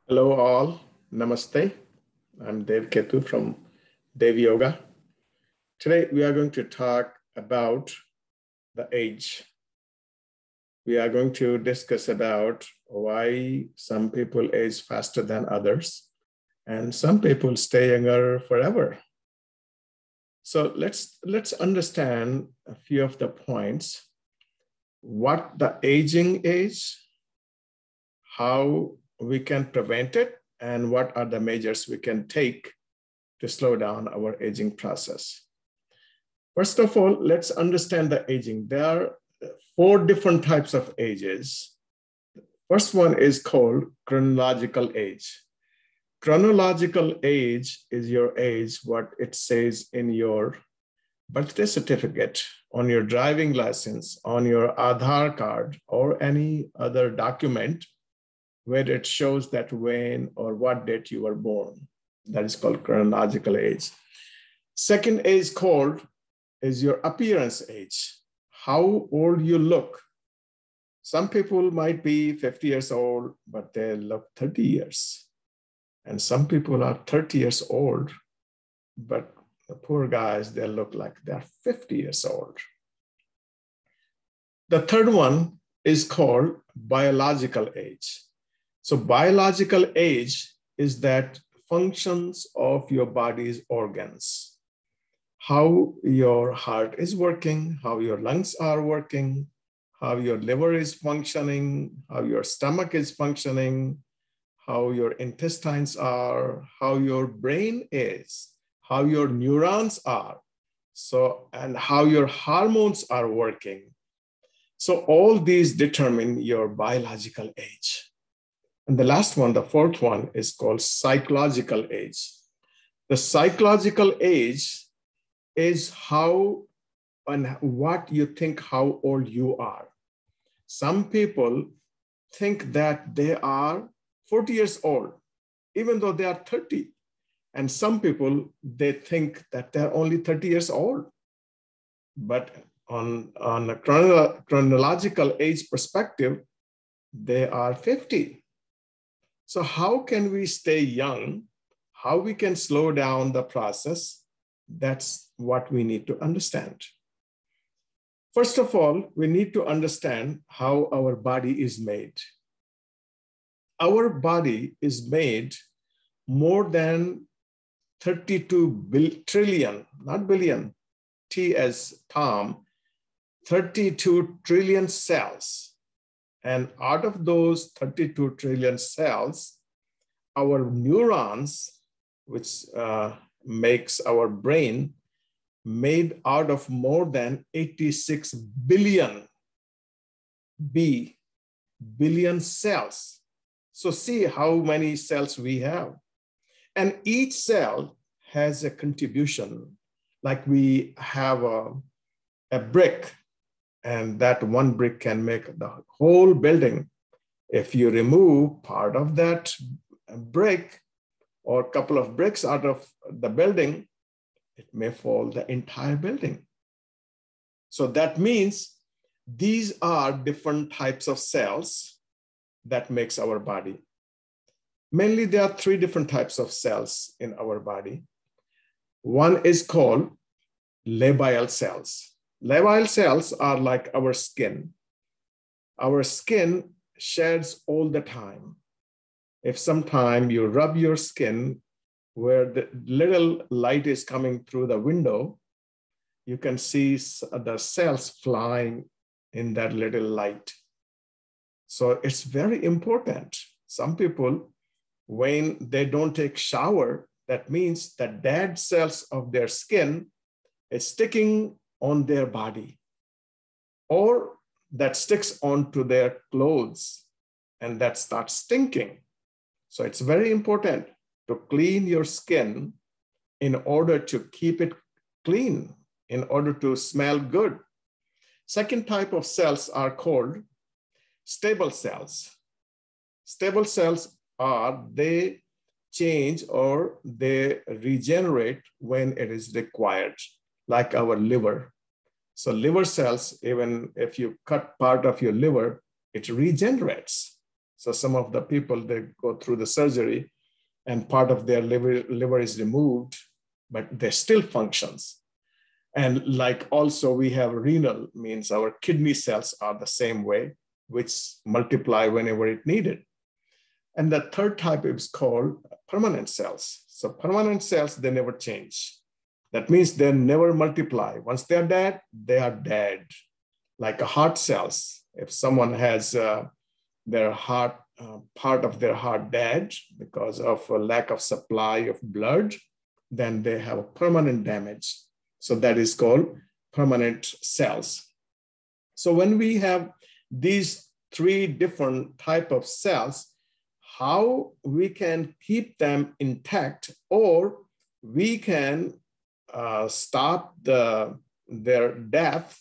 Hello all, Namaste. I'm Dev Ketu from Dev Yoga. Today we are going to talk about the age. We are going to discuss about why some people age faster than others and some people stay younger forever. So let's understand a few of the points. What the aging is, how we can prevent it, and what are the measures we can take to slow down our aging process. First of all, let's understand the aging. There are 4 different types of ages. First one is called chronological age. Chronological age is your age, what it says in your birthday certificate, on your driving license, on your Aadhaar card, or any other document where it shows that when or what date you were born. That is called chronological age. Second age called is your appearance age, how old you look. Some people might be 50 years old, but they look 30 years. And some people are 30 years old, but the poor guys, they look like they're 50 years old. The third one is called biological age. So biological age is that functions of your body's organs, how your heart is working, how your lungs are working, how your liver is functioning, how your stomach is functioning, how your intestines are, how your brain is, how your neurons are, and how your hormones are working. So all these determine your biological age. And the last one, the fourth one, is called psychological age. The psychological age is how and what you think how old you are. Some people think that they are 40 years old, even though they are 30. And some people, they think that they're only 30 years old. But on a chronological age perspective, they are 50. So how can we stay young? How we can slow down the process? That's what we need to understand. First of all, we need to understand how our body is made. Our body is made more than 32 trillion, not billion, T as Tom, 32 trillion cells. And out of those 32 trillion cells, our neurons, which makes our brain, made out of more than 86 billion billion cells. So see how many cells we have. And each cell has a contribution. Like we have a brick, and that one brick can make the whole building. If you remove part of that brick or a couple of bricks out of the building, it may fall the entire building. So that means these are different types of cells that makes our body. Mainly there are 3 different types of cells in our body. One is called labile cells. Labile cells are like our skin. Our skin sheds all the time. If sometime you rub your skin where the little light is coming through the window, you can see the cells flying in that little light. So it's very important. Some people, when they don't take shower, that means the dead cells of their skin is sticking on their body, or that sticks onto their clothes and that starts stinking. So it's very important to clean your skin in order to keep it clean, in order to smell good. Second type of cells are called stable cells. Stable cells they change or they regenerate when it is required, like our liver. So liver cells, even if you cut part of your liver, it regenerates. So some of the people, they go through the surgery and part of their liver is removed, but they still functions. And like also we have renal, means our kidney cells are the same way, which multiply whenever it needed. And the third type is called permanent cells. So permanent cells, they never change. That means they never multiply. Once they're dead, they are dead. Like a heart cells, if someone has their heart, part of their heart dead because of a lack of supply of blood, then they have a permanent damage. So that is called permanent cells. So when we have these three different type of cells, how we can keep them intact, or we can stop their death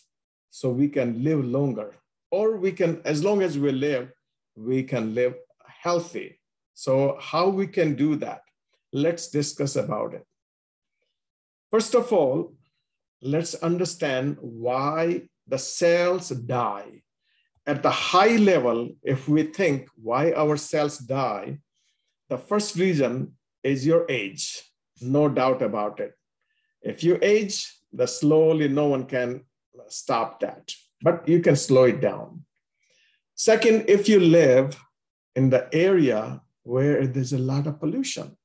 so we can live longer, or we can, as long as we live, we can live healthy. So how we can do that? Let's discuss about it. First of all, let's understand why the cells die. At the high level, if we think why our cells die, the first reason is your age, no doubt about it. If you age, slowly no one can stop that, but you can slow it down. Second, if you live in the area where there's a lot of pollution,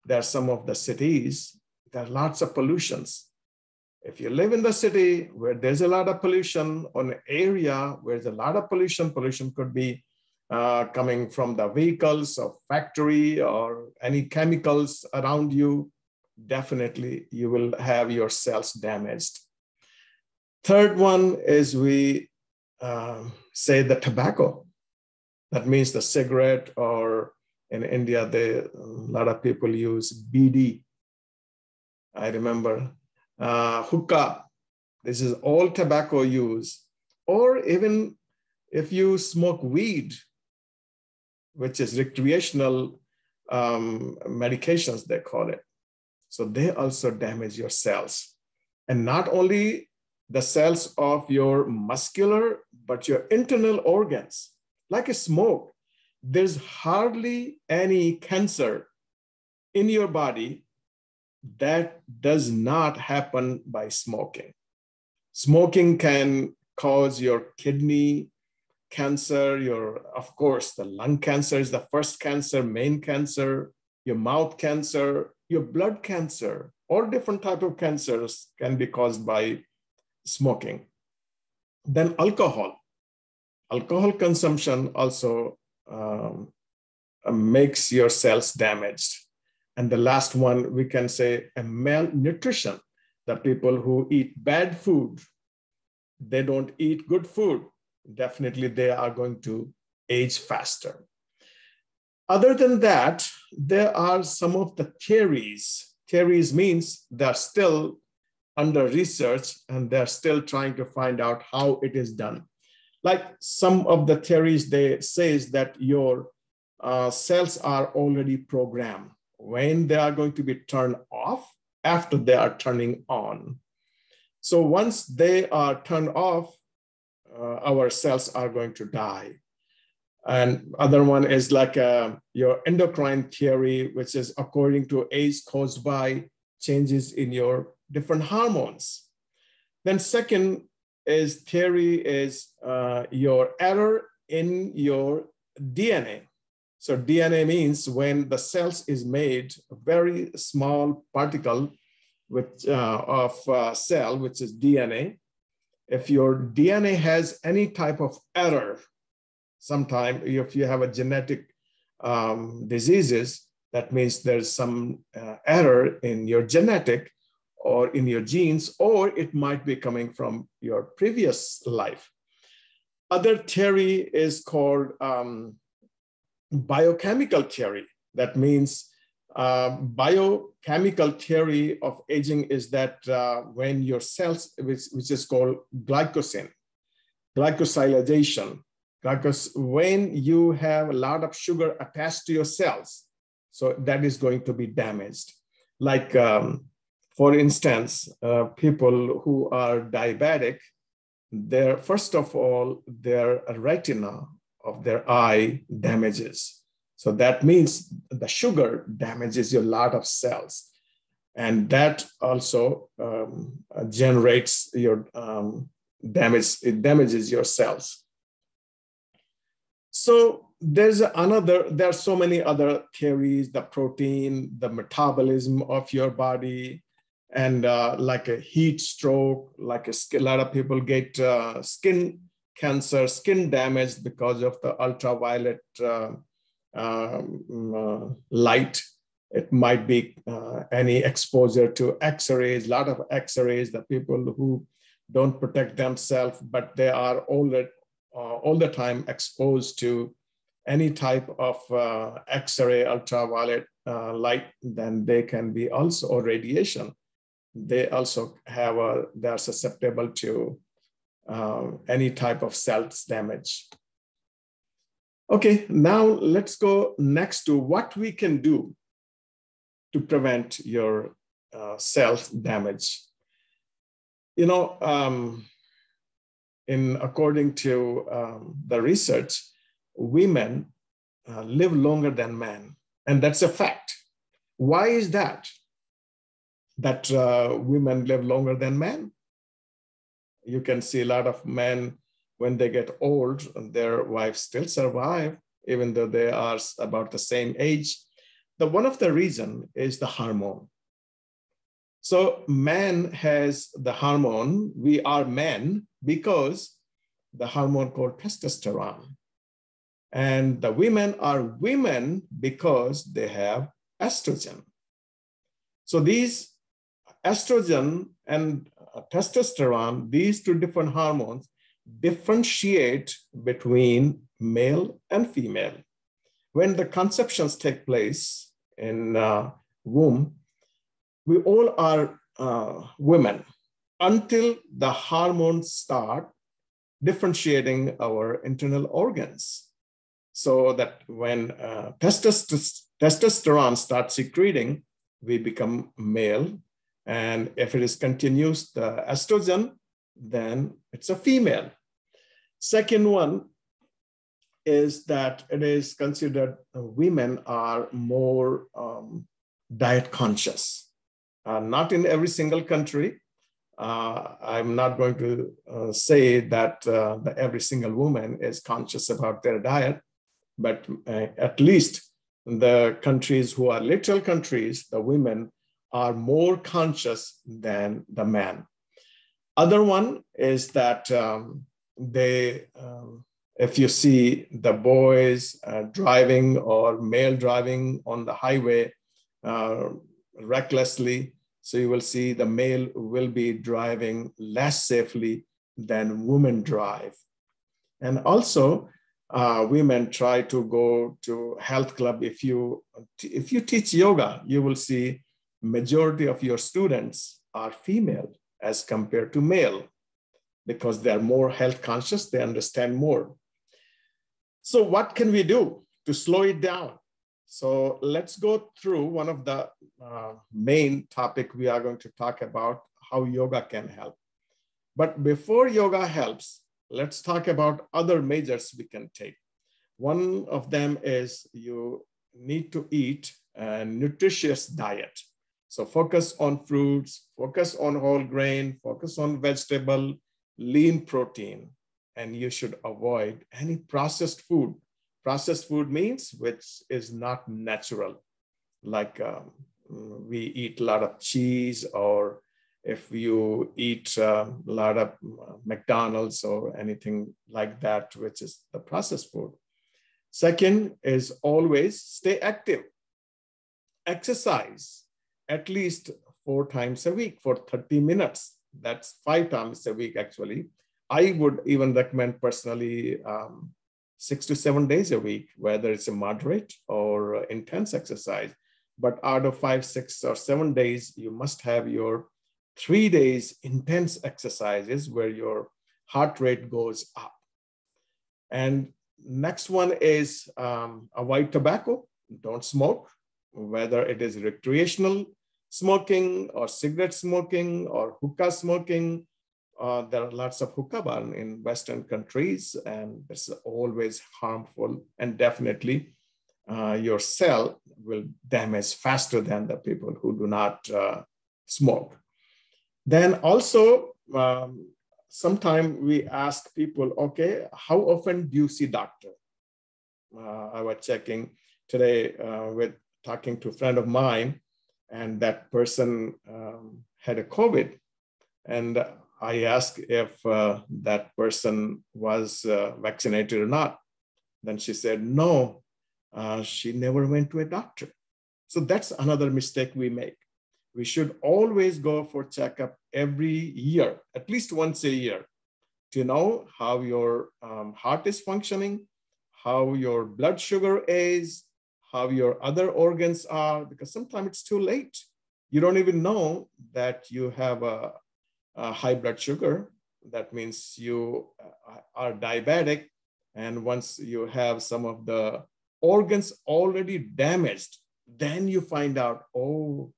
there are some of the cities, there are lots of pollutions. If you live in the city where there's a lot of pollution, or an area where there's a lot of pollution, pollution could be coming from the vehicles or factory or any chemicals around you, definitely you will have your cells damaged. Third one is we say the tobacco. That means the cigarette, or in India, a lot of people use BD. I remember hookah. This is all tobacco use. Or even if you smoke weed, which is recreational medications, they call it. So they also damage your cells. And not only the cells of your muscular, but your internal organs. Like a smoke, there's hardly any cancer in your body that does not happen by smoking. Smoking can cause your kidney cancer, of course, the lung cancer is the first cancer, main cancer, your mouth cancer, your blood cancer, all different type of cancers can be caused by smoking. Then alcohol. Alcohol consumption also makes your cells damaged. And the last one, we can say a malnutrition. The people who eat bad food, they don't eat good food, definitely they are going to age faster. Other than that, there are some of the theories. Theories means they're still under research and they're still trying to find out how it is done. Like some of the theories, they say that your cells are already programmed when they are going to be turned off, after they are turning on. So once they are turned off, our cells are going to die. And other one is like your endocrine theory, which is according to age caused by changes in your different hormones. Then second is theory is your error in your DNA. So DNA means when the cells is made a very small particle of cell, which is DNA. If your DNA has any type of error, sometime if you have a genetic diseases, that means there's some error in your genetic or in your genes, or it might be coming from your previous life. Other theory is called biochemical theory. That means biochemical theory of aging is that when your cells, which is called glycosylation, when you have a lot of sugar attached to your cells, so that is going to be damaged. Like, for instance, people who are diabetic, first of all, their retina of their eye damages. So that means the sugar damages a lot of cells. And that also generates your damage, it damages your cells. So there are so many other theories, the protein, the metabolism of your body, and like a heat stroke, like a lot of people get skin cancer, skin damage because of the ultraviolet light. It might be any exposure to X-rays, a lot of X-rays, the people who don't protect themselves, but they are all the time exposed to any type of X-ray, ultraviolet light, then they can be also, or radiation. They also they are susceptible to any type of cells damage. Okay, now let's go next to what we can do to prevent your cells damage. You know, according to the research, women live longer than men, and that's a fact. Why is that? That women live longer than men? You can see a lot of men, when they get old, their wives still survive, even though they are about the same age. One of the reasons is the hormone. So man has the hormone. We are men because the hormone called testosterone. And the women are women because they have estrogen. So these estrogen and testosterone, these two different hormones, differentiate between male and female. When the conceptions take place in womb, we all are women until the hormones start differentiating our internal organs. So that when testosterone starts secreting, we become male. And if it is continuous, the estrogen, then it's a female. Second one is that it is considered women are more diet conscious. Not in every single country. I'm not going to say that every single woman is conscious about their diet, but at least the countries who are literal countries, the women are more conscious than the man. Other one is that if you see the boys driving or male driving on the highway recklessly, so you will see the male will be driving less safely than women drive. And also, women try to go to health club. If you teach yoga, you will see majority of your students are female as compared to male because they're more health conscious, they understand more. So what can we do to slow it down? So let's go through one of the main topic we are going to talk about, how yoga can help. But before yoga helps, let's talk about other measures we can take. One of them is you need to eat a nutritious diet. So focus on fruits, focus on whole grain, focus on vegetable, lean protein, and you should avoid any processed food. Processed food means which is not natural, like we eat a lot of cheese, or if you eat a lot of McDonald's or anything like that, which is the processed food. Second is always stay active. Exercise at least 4 times a week for 30 minutes. That's 5 times a week, actually. I would even recommend personally 6 to 7 days a week, whether it's a moderate or intense exercise. But out of 5, 6, or 7 days, you must have your 3 days intense exercises where your heart rate goes up. And next one is avoid tobacco. Don't smoke, whether it is recreational smoking or cigarette smoking or hookah smoking There are lots of hookah burn in Western countries, and it's always harmful. And definitely your cell will damage faster than the people who do not smoke. Then also, sometimes we ask people, okay, how often do you see doctor? I was checking today with talking to a friend of mine, and that person had a COVID. And I asked if that person was vaccinated or not. Then she said, no, she never went to a doctor. So that's another mistake we make. We should always go for checkup every year, at least once a year, to know how your heart is functioning, how your blood sugar is, how your other organs are, because sometimes it's too late. You don't even know that you have a high blood sugar. That means you are diabetic. And once you have some of the organs already damaged, then you find out, oh,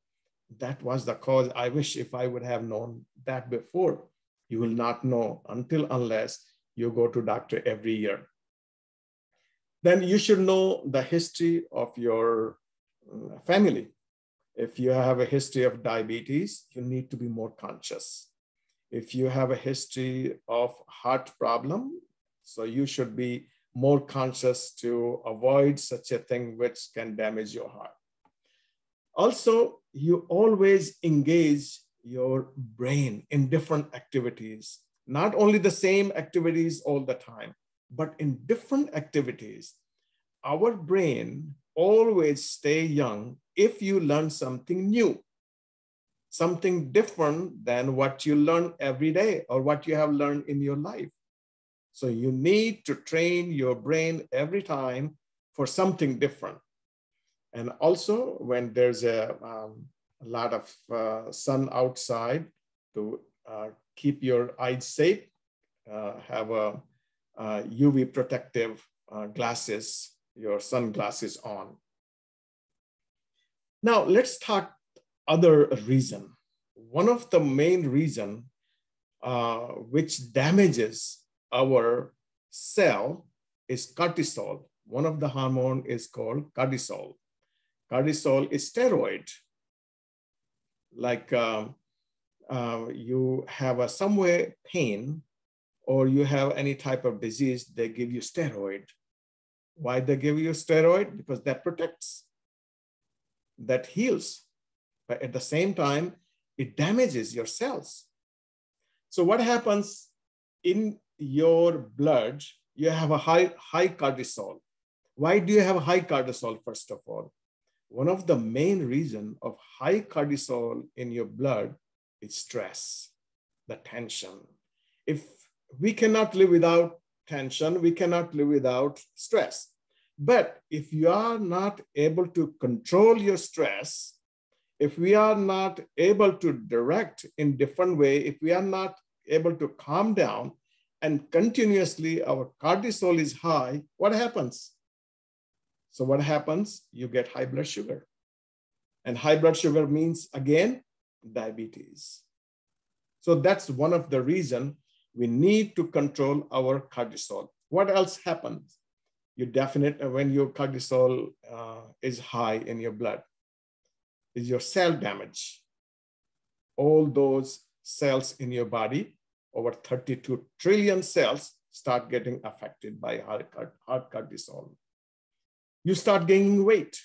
that was the cause. I wish if I would have known that before. You will not know unless you go to doctor every year. Then you should know the history of your family. If you have a history of diabetes, you need to be more conscious. If you have a history of heart problem, so you should be more conscious to avoid such a thing which can damage your heart. Also, you always engage your brain in different activities, not only the same activities all the time, but in different activities. Our brain always stay young if you learn something new, something different than what you learn every day or what you have learned in your life. So you need to train your brain every time for something different. And also when there's a lot of sun outside, to keep your eyes safe, have a UV protective glasses, your sunglasses on. Now let's talk other reason. One of the main reason which damages our cell is cortisol. One of the hormone is called cortisol. Cortisol is steroid. Like you have a somewhere pain or you have any type of disease, they give you steroid. Why they give you steroid? Because that protects, that heals. But at the same time, it damages your cells. So what happens in your blood? You have a high cortisol. Why do you have high cortisol, first of all? One of the main reasons of high cortisol in your blood is stress, the tension. If we cannot live without tension, we cannot live without stress. But if you are not able to control your stress, if we are not able to direct in different way, if we are not able to calm down and continuously our cortisol is high, what happens? So what happens? You get high blood sugar. And high blood sugar means, again, diabetes. So that's one of the reasons we need to control our cortisol. What else happens? You definitely, when your cortisol is high in your blood, is your cell damage. All those cells in your body, over 32 trillion cells, start getting affected by high cortisol. You start gaining weight.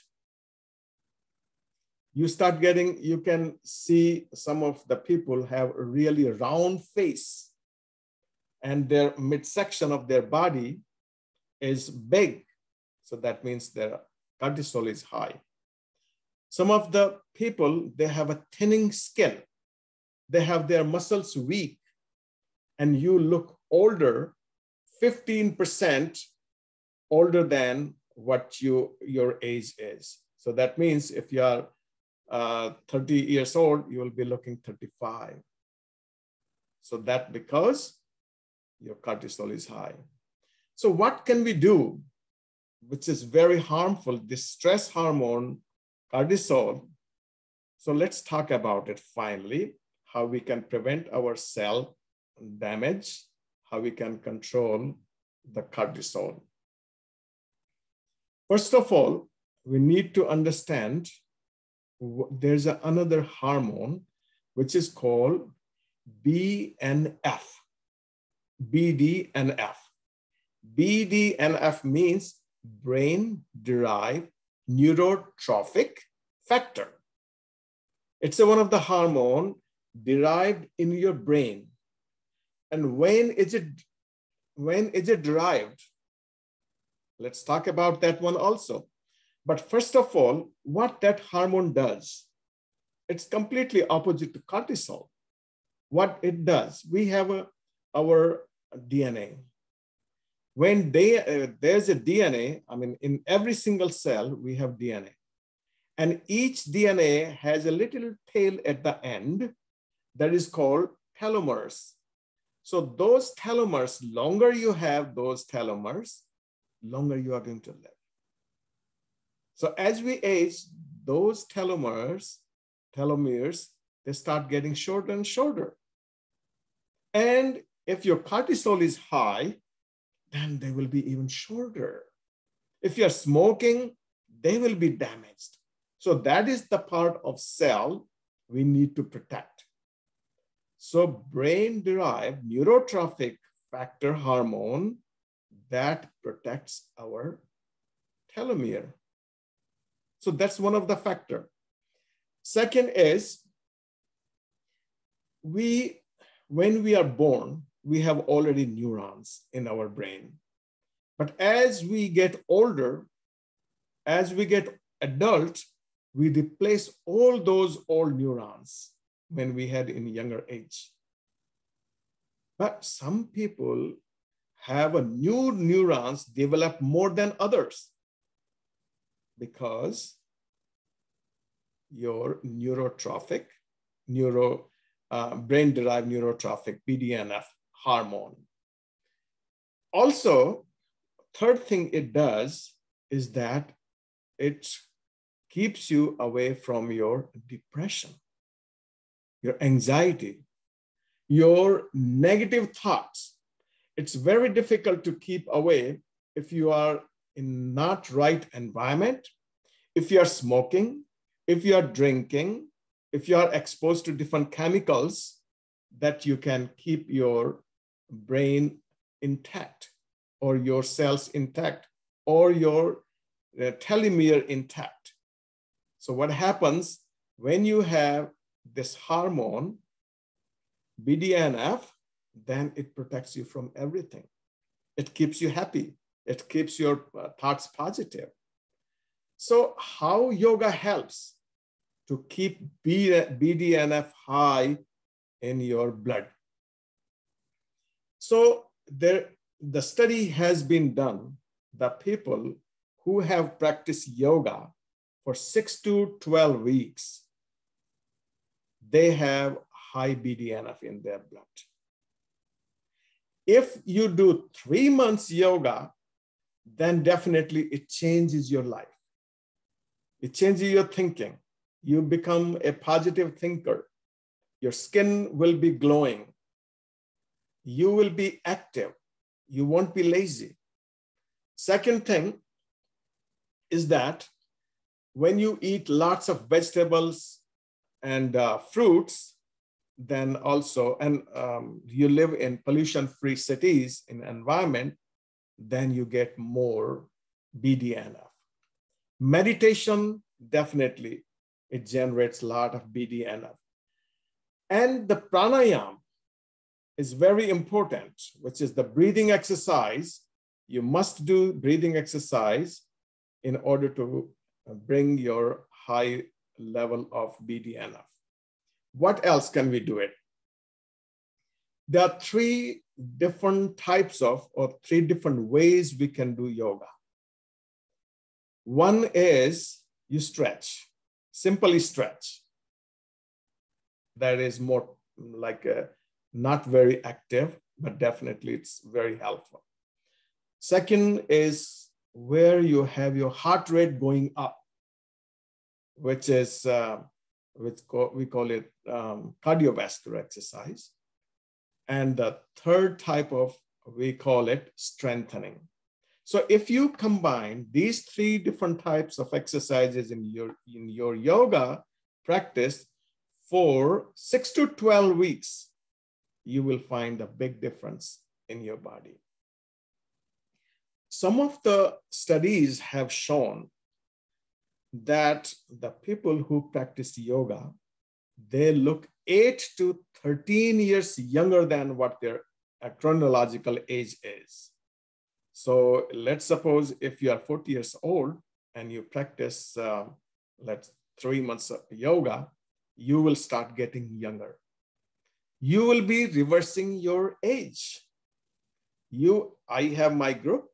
You start getting, you can see some of the people have a really round face and their midsection of their body is big. So that means their cortisol is high. Some of the people, they have a thinning skin. They have their muscles weak and you look older, 15% older than what your age is. So that means if you are 30 years old, you will be looking 35. So that because your cortisol is high. So what can we do, which is very harmful, this stress hormone, cortisol? So let's talk about it finally, how we can prevent our cell damage, how we can control the cortisol. First of all, we need to understand there's another hormone which is called BDNF. BDNF. BDNF means brain-derived neurotrophic factor. It's one of the hormone derived in your brain. And when is it derived? Let's talk about that one also. But first of all, what that hormone does, it's completely opposite to cortisol. What it does, we have our DNA. When there's a DNA, I mean, in every single cell, we have DNA. And each DNA has a little tail at the end that is called telomeres. So those telomeres, longer you have those telomeres, longer you are going to live. So as we age, those telomeres, they start getting shorter and shorter. And if your cortisol is high, then they will be even shorter. If you're smoking, they will be damaged. So that is the part of cell we need to protect. So brain-derived neurotrophic factor hormone that protects our telomere. So that's one of the factors. Second is, when we are born, we have already neurons in our brain. But as we get older, as we get adult, we replace all those old neurons when we had in younger age. But some people have a new neurons develop more than others because your neurotrophic, brain-derived neurotrophic, BDNF hormone. Also, third thing it does is that it keeps you away from your depression, your anxiety, your negative thoughts. It's very difficult to keep away if you are in not right environment, if you are smoking, if you are drinking, if you are exposed to different chemicals that you can keep your brain intact or your cells intact or your telomere intact. So what happens when you have this hormone, BDNF, then it protects you from everything. It keeps you happy. It keeps your thoughts positive. So how yoga helps to keep BDNF high in your blood? So the study has been done. The people who have practiced yoga for 6 to 12 weeks, they have high BDNF in their blood. If you do 3 months yoga, then definitely it changes your life. It changes your thinking. You become a positive thinker. Your skin will be glowing. You will be active. You won't be lazy. Second thing is that when you eat lots of vegetables and fruits, then also, and you live in pollution-free cities, in environment, then you get more BDNF. Meditation, definitely, it generates a lot of BDNF. And the pranayama is very important, which is the breathing exercise. You must do breathing exercise in order to bring your high level of BDNF. What else can we do it? There are 3 different types of, or 3 different ways we can do yoga. One is you stretch, simply stretch. That is more like not very active, but definitely it's very helpful. Second is where you have your heart rate going up, which is, we call it cardiovascular exercise. And the third type of, we call it strengthening. So if you combine these three different types of exercises in your yoga practice for 6 to 12 weeks, you will find a big difference in your body. Some of the studies have shown that the people who practice yoga, they look 8 to 13 years younger than what their chronological age is. So let's suppose if you are 40 years old and you practice 3 months of yoga, you will start getting younger. You will be reversing your age. I have my group.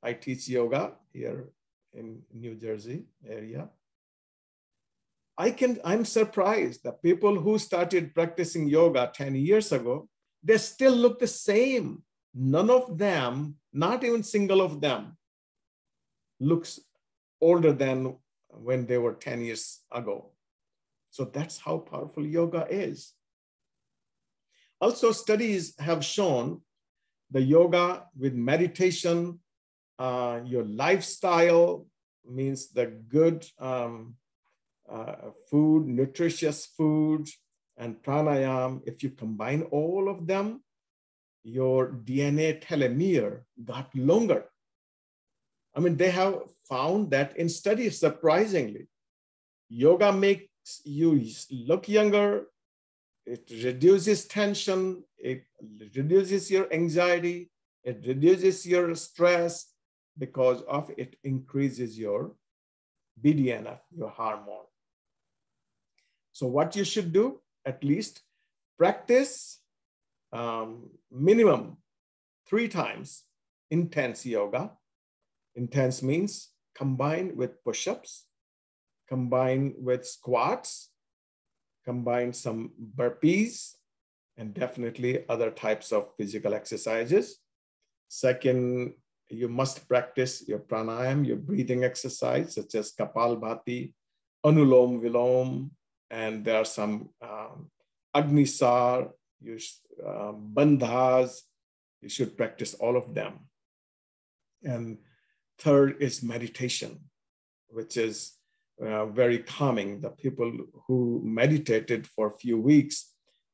I teach yoga here in New Jersey area. I'm surprised that people who started practicing yoga 10 years ago, they still look the same. None of them, not even single of them, looks older than when they were 10 years ago. So that's how powerful yoga is. Also, studies have shown the yoga with meditation, your lifestyle means the good food, nutritious food, and pranayama. If you combine all of them, your DNA telomere got longer. I mean, they have found that in studies, surprisingly, yoga makes you look younger. It reduces tension. It reduces your anxiety. It reduces your stress because of it increases your BDNF, your hormone. So what you should do, at least practice minimum 3 times intense yoga. Intense means combined with push-ups, combined with squats, combine some burpees, and definitely other types of physical exercises. Second, you must practice your pranayama, your breathing exercise, such as Kapalbhati, Anulom Vilom, and there are some Agnisar, Bandhas. You should practice all of them. And third is meditation, which is very calming. The people who meditated for a few weeks,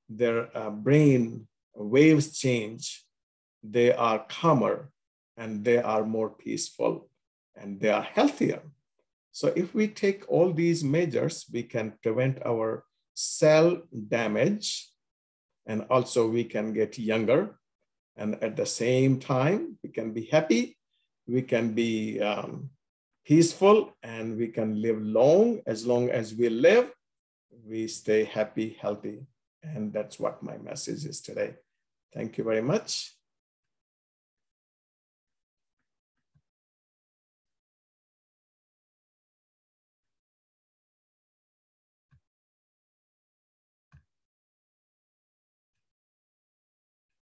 their brain waves change. They are calmer and they are more peaceful and they are healthier. So if we take all these measures, we can prevent our cell damage, and also we can get younger. And at the same time, we can be happy, we can be peaceful, and we can live long. As long as we live, we stay happy, healthy. And that's what my message is today. Thank you very much.